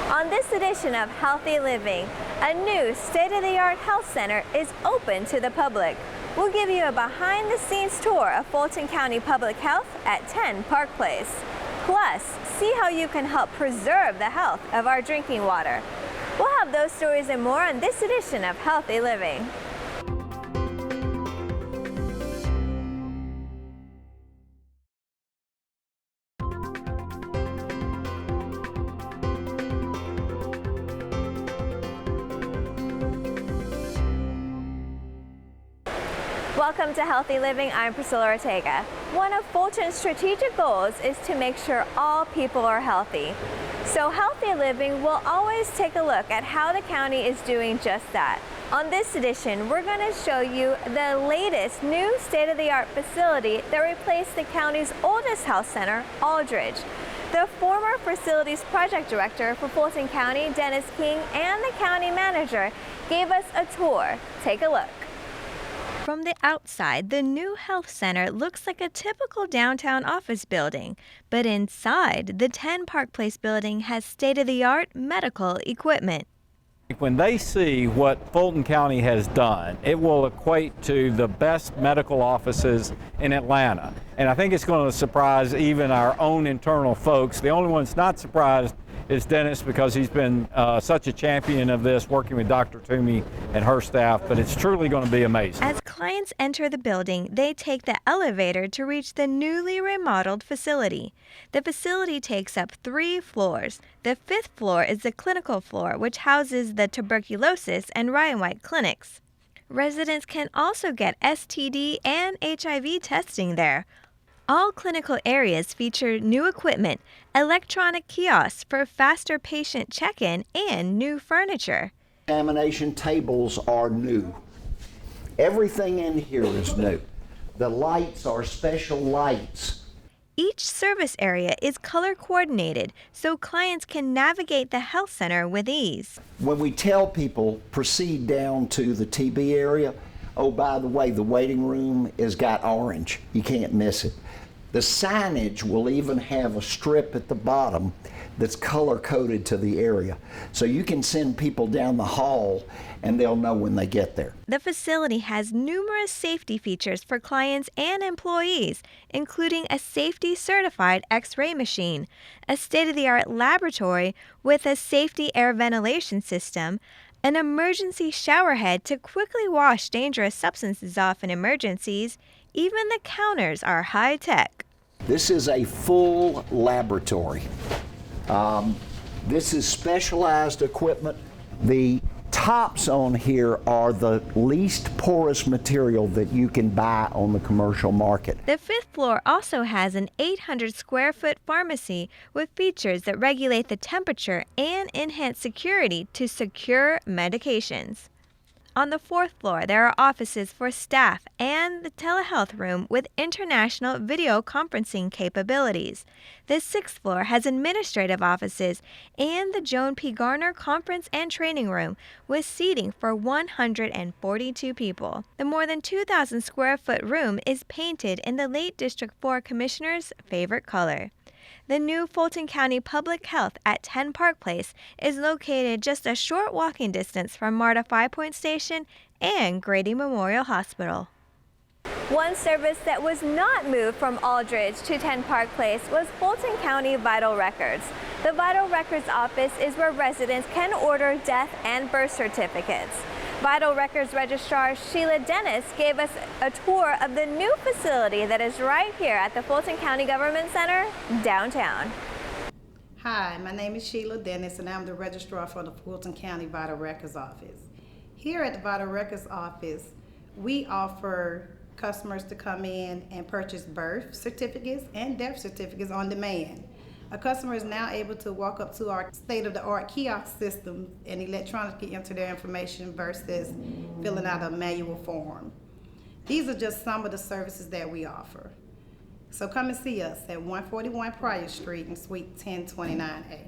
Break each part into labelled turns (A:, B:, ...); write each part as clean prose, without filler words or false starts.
A: On this edition of Healthy Living, a new state-of-the-art health center is open to the public. We'll give you a behind-the-scenes tour of Fulton County Public Health at 10 Park Place. Plus, see how you can help preserve the health of our drinking water. We'll have those stories and more on this edition of Healthy Living. Welcome to Healthy Living. I'm Priscilla Ortega. One of Fulton's strategic goals is to make sure all people are healthy. So Healthy Living will always take a look at how the county is doing just that. On this edition, we're going to show you the latest new state-of-the-art facility that replaced the county's oldest health center, Aldridge. The former facilities project director for Fulton County, Dennis King, and the county manager gave us a tour. Take a look. From the outside, the new health center looks like a typical downtown office building, but inside, the 10 Park Place building has state-of-the-art medical equipment.
B: When they see what Fulton County has done, it will equate to the best medical offices in Atlanta. And I think it's going to surprise even our own internal folks. The only one that's not surprised is Dennis, because he's been such a champion of this, working with Dr. Toomey and her staff, but it's truly going to be amazing.
A: As clients enter the building, they take the elevator to reach the newly remodeled facility. The facility takes up 3 floors. The 5th floor is the clinical floor, which houses the tuberculosis and Ryan White clinics. Residents can also get STD and HIV testing there. All clinical areas feature new equipment, electronic kiosks for faster patient check-in, and new furniture.
C: Examination tables are new. Everything in here is new. The lights are special lights.
A: Each service area is color coordinated so clients can navigate the health center with ease.
C: When we tell people proceed down to the TB area, oh, by the way, the waiting room has got orange. You can't miss it. The signage will even have a strip at the bottom that's color-coded to the area. So you can send people down the hall and they'll know when they get there.
A: The facility has numerous safety features for clients and employees, including a safety-certified X-ray machine, a state-of-the-art laboratory with a safety air ventilation system, an emergency shower head to quickly wash dangerous substances off in emergencies. Even the counters are high-tech.
C: This is a full laboratory. This is specialized equipment. The tops on here are the least porous material that you can buy on the commercial market.
A: The 5th floor also has an 800 square foot pharmacy with features that regulate the temperature and enhance security to secure medications. On the 4th floor, there are offices for staff and the telehealth room with international video conferencing capabilities. The 6th floor has administrative offices and the Joan P. Garner Conference and Training Room with seating for 142 people. The more than 2,000 square foot room is painted in the late District 4 Commissioner's favorite color. The new Fulton County Public Health at 10 Park Place is located just a short walking distance from MARTA 5 Point Station and Grady Memorial Hospital. One service that was not moved from Aldridge to 10 Park Place was Fulton County Vital Records. The Vital Records office is where residents can order death and birth certificates. Vital Records Registrar Sheila Dennis gave us a tour of the new facility that is right here at the Fulton County Government Center, downtown.
D: Hi, my name is Sheila Dennis and I'm the Registrar for the Fulton County Vital Records Office. Here at the Vital Records Office, we offer customers to come in and purchase birth certificates and death certificates on demand. A customer is now able to walk up to our state-of-the-art kiosk system and electronically enter their information versus filling out a manual form. These are just some of the services that we offer. So come and see us at 141 Pryor Street in Suite 1029A.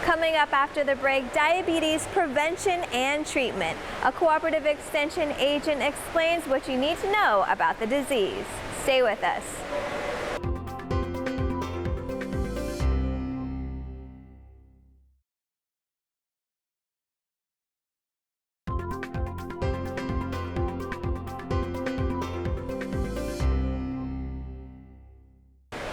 A: Coming up after the break, diabetes prevention and treatment. A cooperative extension agent explains what you need to know about the disease. Stay with us.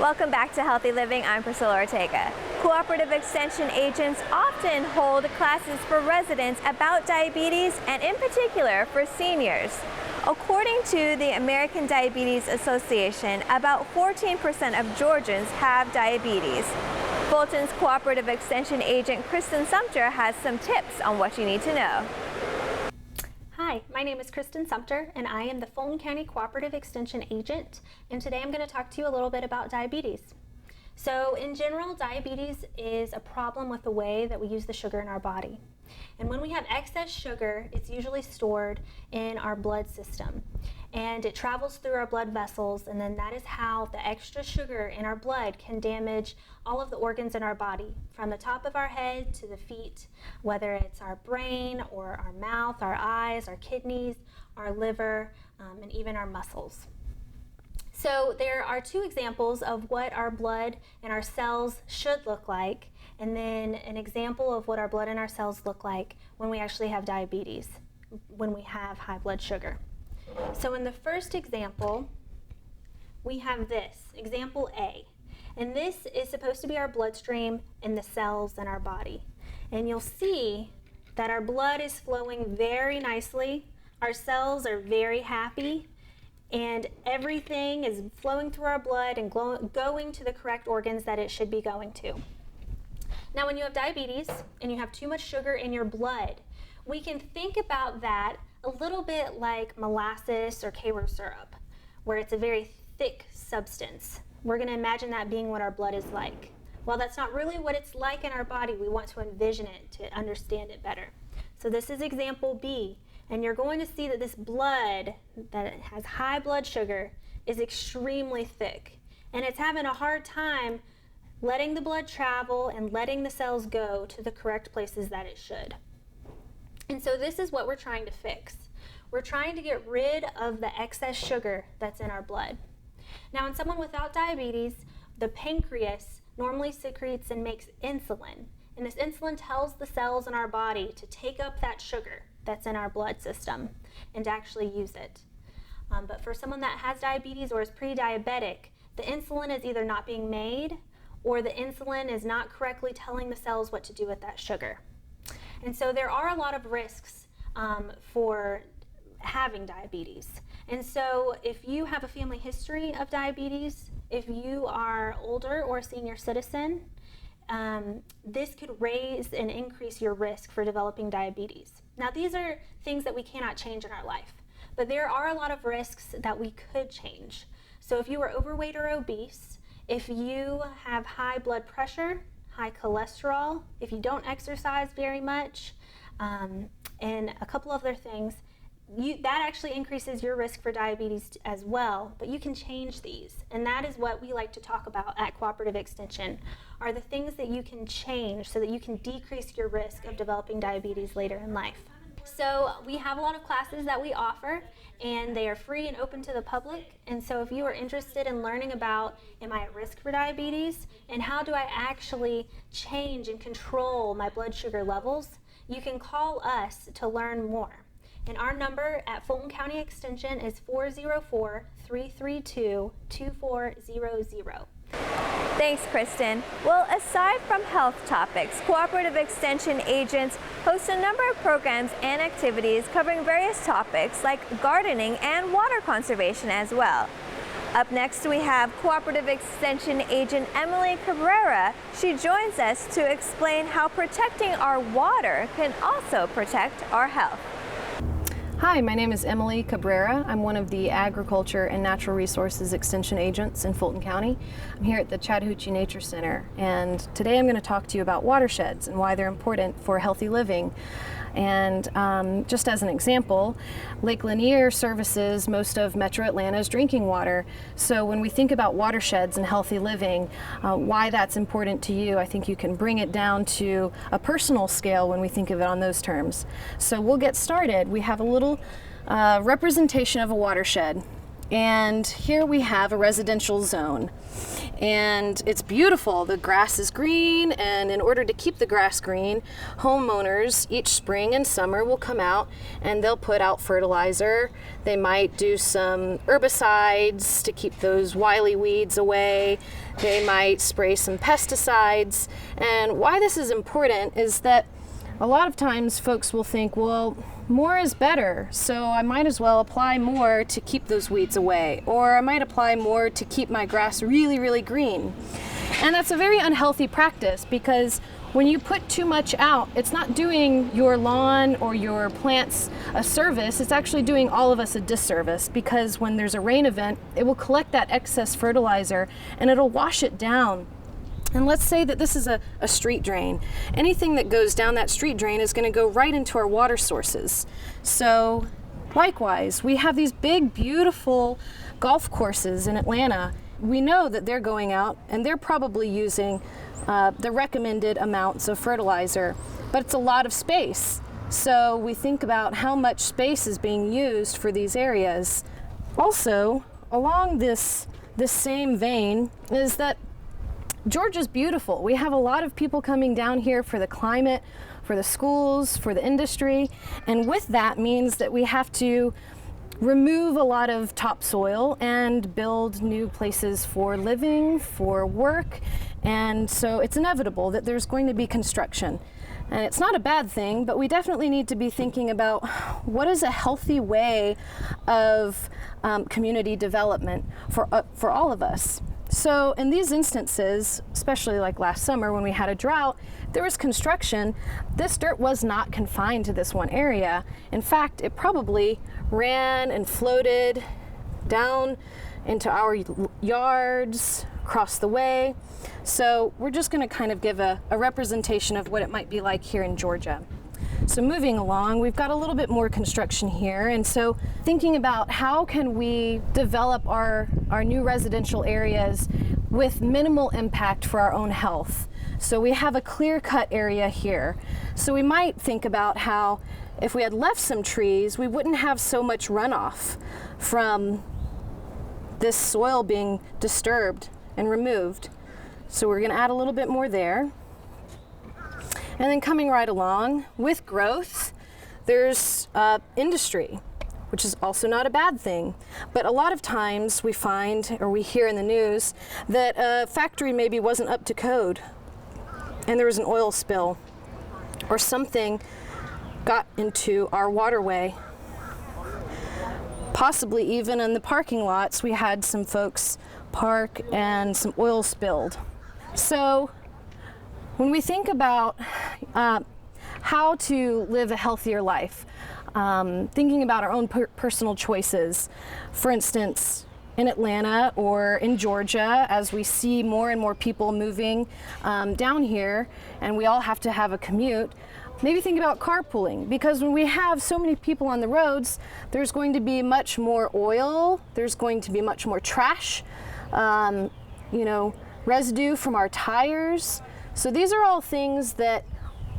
A: Welcome back to Healthy Living. I'm Priscilla Ortega. Cooperative Extension agents often hold classes for residents about diabetes and in particular for seniors. According to the American Diabetes Association, about 14% of Georgians have diabetes. Fulton's Cooperative Extension agent Kristen Sumter has some tips on what you need to know.
E: Hi, my name is Kristen Sumter and I am the Fulton County Cooperative Extension agent, and today I'm going to talk to you a little bit about diabetes. So in general, diabetes is a problem with the way that we use the sugar in our body. And when we have excess sugar, it's usually stored in our blood system and it travels through our blood vessels, and then that is how the extra sugar in our blood can damage all of the organs in our body, from the top of our head to the feet, whether it's our brain or our mouth, our eyes, our kidneys, our liver, and even our muscles. So there are two examples of what our blood and our cells should look like, and then an example of what our blood and our cells look like when we actually have diabetes, when we have high blood sugar. So in the first example, we have this, example A. And this is supposed to be our bloodstream and the cells in our body. And you'll see that our blood is flowing very nicely, our cells are very happy, and everything is flowing through our blood and going to the correct organs that it should be going to. Now, when you have diabetes and you have too much sugar in your blood, we can think about that a little bit like molasses or Karo syrup, where it's a very thick substance. We're going to imagine that being what our blood is like. Well, that's not really what it's like in our body. We want to envision it to understand it better. So this is example B, and you're going to see that this blood that has high blood sugar is extremely thick, and it's having a hard time letting the blood travel and letting the cells go to the correct places that it should. And so this is what we're trying to fix. We're trying to get rid of the excess sugar that's in our blood. Now, in someone without diabetes, the pancreas normally secretes and makes insulin. And this insulin tells the cells in our body to take up that sugar that's in our blood system and to actually use it. But for someone that has diabetes or is pre-diabetic, the insulin is either not being made or the insulin is not correctly telling the cells what to do with that sugar. And so there are a lot of risks for having diabetes. And so if you have a family history of diabetes, if you are older or a senior citizen, this could raise and increase your risk for developing diabetes. Now, these are things that we cannot change in our life, but there are a lot of risks that we could change. So if you are overweight or obese, if you have high blood pressure, high cholesterol, if you don't exercise very much, and a couple other things, that actually increases your risk for diabetes as well, but you can change these. And that is what we like to talk about at Cooperative Extension, are the things that you can change so that you can decrease your risk of developing diabetes later in life. So we have a lot of classes that we offer, and they are free and open to the public. And so if you are interested in learning about, am I at risk for diabetes, and how do I actually change and control my blood sugar levels, you can call us to learn more. And our number at Fulton County Extension is 404-332-2400.
A: Thanks, Kristen. Well, aside from health topics, Cooperative Extension agents host a number of programs and activities covering various topics like gardening and water conservation as well. Up next, we have Cooperative Extension agent Emily Cabrera. She joins us to explain how protecting our water can also protect our health.
F: Hi, my name is Emily Cabrera. I'm one of the Agriculture and Natural Resources Extension agents in Fulton County. I'm here at the Chattahoochee Nature Center, and today I'm going to talk to you about watersheds and why they're important for healthy living. And just as an example, Lake Lanier services most of Metro Atlanta's drinking water. So when we think about watersheds and healthy living, why that's important to you, I think you can bring it down to a personal scale when we think of it on those terms. So we'll get started. We have a little representation of a watershed. And here we have a residential zone. And it's beautiful. The grass is green, and in order to keep the grass green, homeowners each spring and summer will come out and they'll put out fertilizer. They might do some herbicides to keep those wily weeds away. They might spray some pesticides. And why this is important is that a lot of times folks will think, well, more is better, so I might as well apply more to keep those weeds away, or I might apply more to keep my grass really, really green. And that's a very unhealthy practice, because when you put too much out, it's not doing your lawn or your plants a service, it's actually doing all of us a disservice, because when there's a rain event, it will collect that excess fertilizer and it'll wash it down. And let's say that this is a street drain. Anything that goes down that street drain is going to go right into our water sources. So likewise, we have these big, beautiful golf courses in Atlanta. We know that they're going out and they're probably using the recommended amounts of fertilizer, but it's a lot of space. So we think about how much space is being used for these areas. Also, along this same vein is that Georgia's beautiful. We have a lot of people coming down here for the climate, for the schools, for the industry, and with that means that we have to remove a lot of topsoil and build new places for living, for work, and so it's inevitable that there's going to be construction. And it's not a bad thing, but we definitely need to be thinking about what is a healthy way of community development for all of us. So in these instances, especially like last summer when we had a drought, there was construction. This dirt was not confined to this one area. In fact, it probably ran and floated down into our yards, across the way. So we're just going to kind of give a representation of what it might be like here in Georgia. So moving along, we've got a little bit more construction here, and so thinking about how can we develop our new residential areas with minimal impact for our own health. So we have a clear-cut area here. So we might think about how if we had left some trees, we wouldn't have so much runoff from this soil being disturbed and removed. So we're going to add a little bit more there. And then coming right along, with growth, there's industry, which is also not a bad thing. But a lot of times we find, or we hear in the news, that a factory maybe wasn't up to code, and there was an oil spill, or something got into our waterway. Possibly even in the parking lots, we had some folks park and some oil spilled. So when we think about how to live a healthier life, thinking about our own personal choices, for instance, in Atlanta or in Georgia, as we see more and more people moving down here and we all have to have a commute, maybe think about carpooling, because when we have so many people on the roads, there's going to be much more oil, there's going to be much more trash, residue from our tires. So these are all things that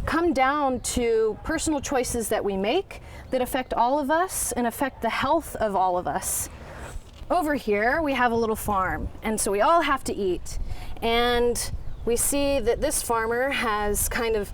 F: come down to personal choices that we make that affect all of us and affect the health of all of us. Over here, we have a little farm, and so we all have to eat. And we see that this farmer has kind of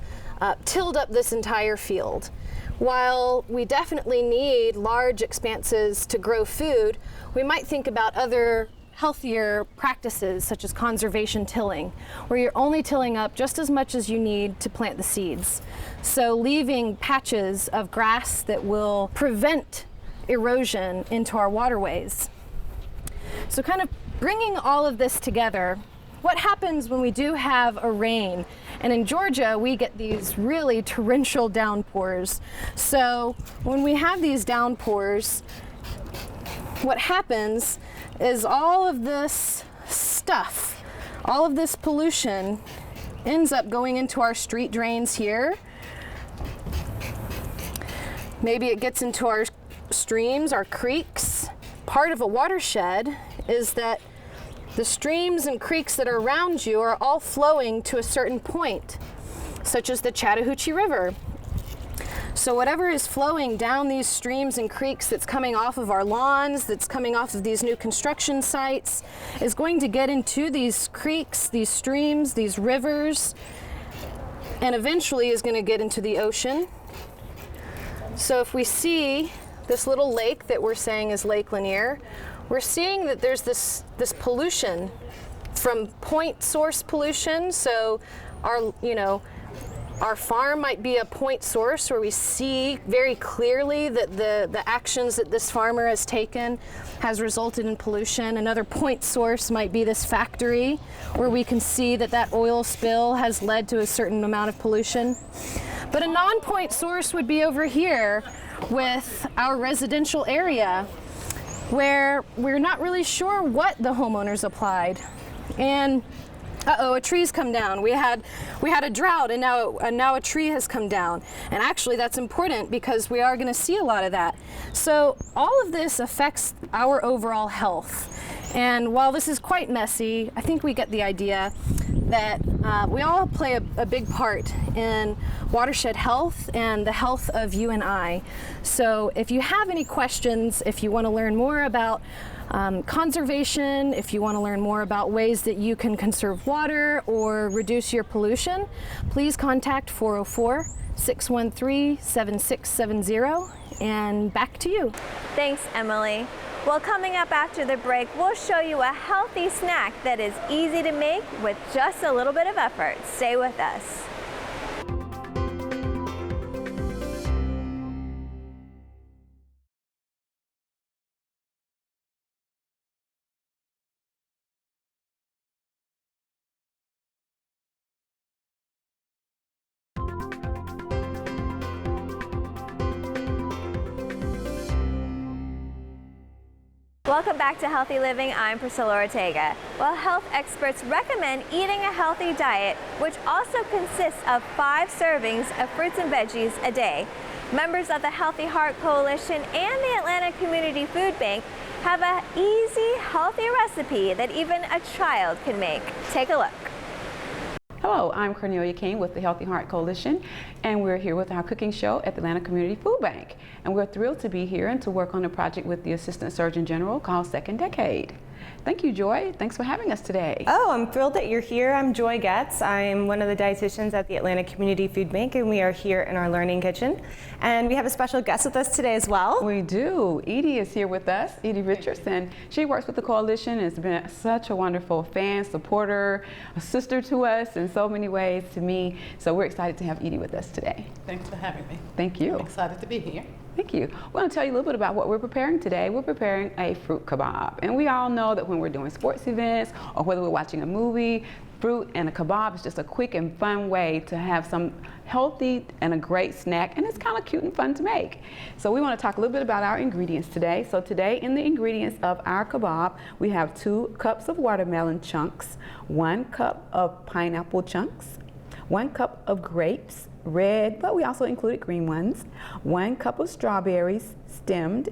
F: tilled up this entire field. While we definitely need large expanses to grow food, we might think about other healthier practices such as conservation tilling, where you're only tilling up just as much as you need to plant the seeds. So leaving patches of grass that will prevent erosion into our waterways. So kind of bringing all of this together, what happens when we do have a rain? And in Georgia, we get these really torrential downpours. So when we have these downpours, what happens is all of this stuff, all of this pollution ends up going into our street drains here. Maybe it gets into our streams, our creeks. Part of a watershed is that the streams and creeks that are around you are all flowing to a certain point, such as the Chattahoochee River. So whatever is flowing down these streams and creeks that's coming off of our lawns, that's coming off of these new construction sites, is going to get into these creeks, these streams, these rivers, and eventually is going to get into the ocean. So if we see this little lake that we're saying is Lake Lanier, we're seeing that there's this pollution from point source pollution. So our farm might be a point source where we see very clearly that the actions that this farmer has taken has resulted in pollution. Another point source might be this factory where we can see that oil spill has led to a certain amount of pollution. But a non-point source would be over here with our residential area where we're not really sure what the homeowners applied. And uh-oh, a tree's come down. We had a drought, and now a tree has come down. And actually that's important because we are going to see a lot of that. So all of this affects our overall health. And while this is quite messy, I think we get the idea that we all play a big part in watershed health and the health of you and I. So if you have any questions, if you want to learn more about conservation, if you want to learn more about ways that you can conserve water or reduce your pollution, please contact 404-613-7670. And back to you.
A: Thanks, Emily. Well, coming up after the break, we'll show you a healthy snack that is easy to make with just a little bit of effort. Stay with us. Welcome back to Healthy Living. I'm Priscilla Ortega. Well, health experts recommend eating a healthy diet, which also consists of 5 servings of fruits and veggies a day. Members of the Healthy Heart Coalition and the Atlanta Community Food Bank have an easy, healthy recipe that even a child can make. Take a look.
G: Hello, I'm Cornelia King with the Healthy Heart Coalition, and we're here with our cooking show at the Atlanta Community Food Bank. And we're thrilled to be here and to work on a project with the Assistant Surgeon General called Second Decade. Thank you, Joy. Thanks for having us today.
H: Oh, I'm thrilled that you're here. I'm Joy Getz. I'm one of the dietitians at the Atlanta Community Food Bank, and we are here in our learning kitchen. And we have a special guest with us today as well.
G: We do. Edie is here with us, Edie Richardson. She works with the coalition and has been such a wonderful fan, supporter, a sister to us in so many ways to me. So we're excited to have Edie with us today.
I: Thanks for having me.
G: Thank you.
I: I'm excited to be here.
G: Thank you. We're going to tell you a little bit about what we're preparing today. We're preparing a fruit kebab. And we all know that when we're doing sports events or whether we're watching a movie, fruit and a kebab is just a quick and fun way to have some healthy and a great snack, and it's kind of cute and fun to make. So we want to talk a little bit about our ingredients today. So today in the ingredients of our kebab, we have 2 cups of watermelon chunks, 1 cup of pineapple chunks, 1 cup of grapes, red, but we also included green ones, 1 cup of strawberries, stemmed,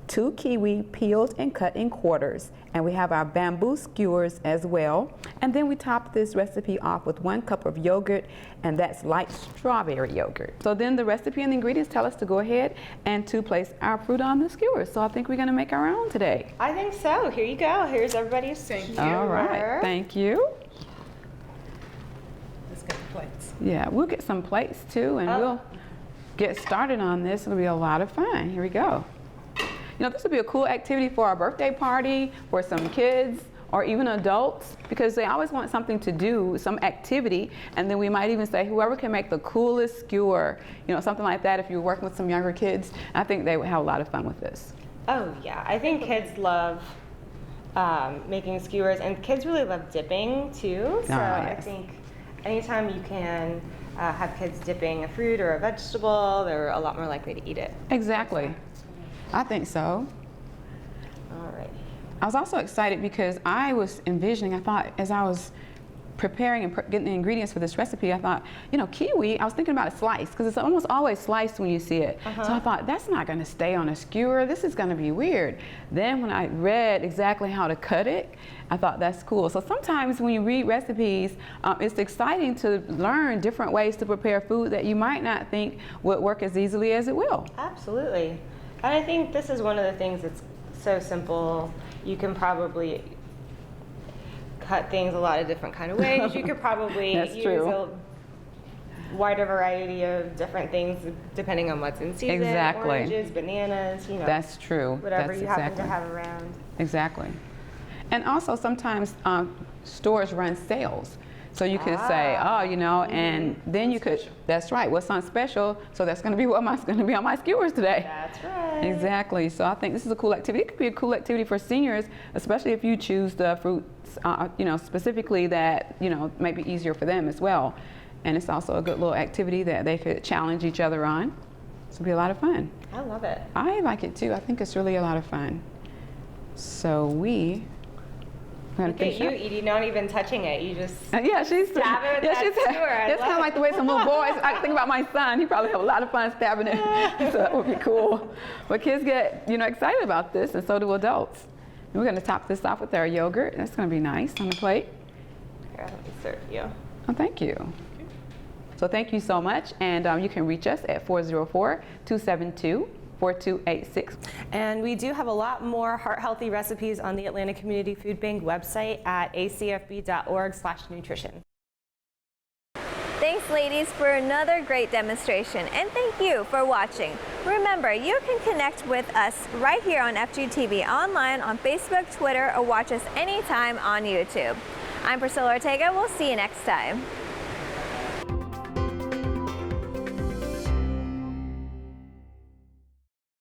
G: 2 kiwi peeled and cut in quarters, and we have our bamboo skewers as well. And then we top this recipe off with 1 cup of yogurt, and that's light strawberry yogurt. So then the recipe and the ingredients tell us to go ahead and to place our fruit on the skewers. So I think we're going to make our own today.
H: I think so. Here you go. Here's everybody's skewer.
G: All right. Thank you.
I: Let's get the plates.
G: Yeah, we'll get some plates too, and we'll get started on this. It'll be a lot of fun. Here we go. You know, this would be a cool activity for a birthday party, for some kids, or even adults, because they always want something to do, some activity, and then we might even say whoever can make the coolest skewer, you know, something like that if you're working with some younger kids. I think they would have a lot of fun with this.
H: Oh yeah, I think kids love making skewers, and kids really love dipping too. So
G: yes.
H: I think anytime you can have kids dipping a fruit or a vegetable, they're a lot more likely to eat it.
G: Exactly. I think so.
H: All right.
G: I was also excited because I was envisioning, I thought as I was preparing and getting the ingredients for this recipe, I thought, you know, kiwi, I was thinking about a slice because it's almost always sliced when you see it. So I thought, that's not going to stay on a skewer. This is going to be weird. Then when I read exactly how to cut it, I thought that's cool. So sometimes when you read recipes, it's exciting to learn different ways to prepare food that you might not think would work as easily as it will.
H: Absolutely. And I think this is one of the things that's so simple. You can probably cut things a lot of different kind of ways. You could probably use a wider variety of different things depending on what's in season.
G: Exactly.
H: Oranges, bananas, you know.
G: That's true.
H: Whatever
G: That's
H: you happen to have around.
G: Exactly. And also sometimes stores run sales. So you could say, oh, you know, and then you could, that's right, what's on special, so that's going to be what's going to be on my skewers today.
H: That's right.
G: Exactly. So I think this is a cool activity. It could be a cool activity for seniors, especially if you choose the fruits, you know, specifically that, you know, may be easier for them as well. And it's also a good little activity that they could challenge each other on. So it'll be a lot of fun.
H: I love it.
G: I like it too. I think it's really a lot of fun. So we...
H: Look at you, Edie, not even touching it. You just
G: yeah, she's
H: stab it with that skewer.
G: That's kind of like the way some little boys. I think about my son. He probably have a lot of fun stabbing it. So that would be cool. But kids get, you know, excited about this, and so do adults. And we're going to top this off with our yogurt. That's going to be nice on the plate.
H: Here, let me serve you.
G: Oh, thank you. So thank you so much, and you can reach us at 404-272-4286.
H: And we do have a lot more heart-healthy recipes on the Atlanta Community Food Bank website at acfb.org/nutrition.
A: Thanks, ladies, for another great demonstration, and thank you for watching. Remember, you can connect with us right here on FGTV, online on Facebook, Twitter, or watch us anytime on YouTube. I'm Priscilla Ortega. We'll see you next time.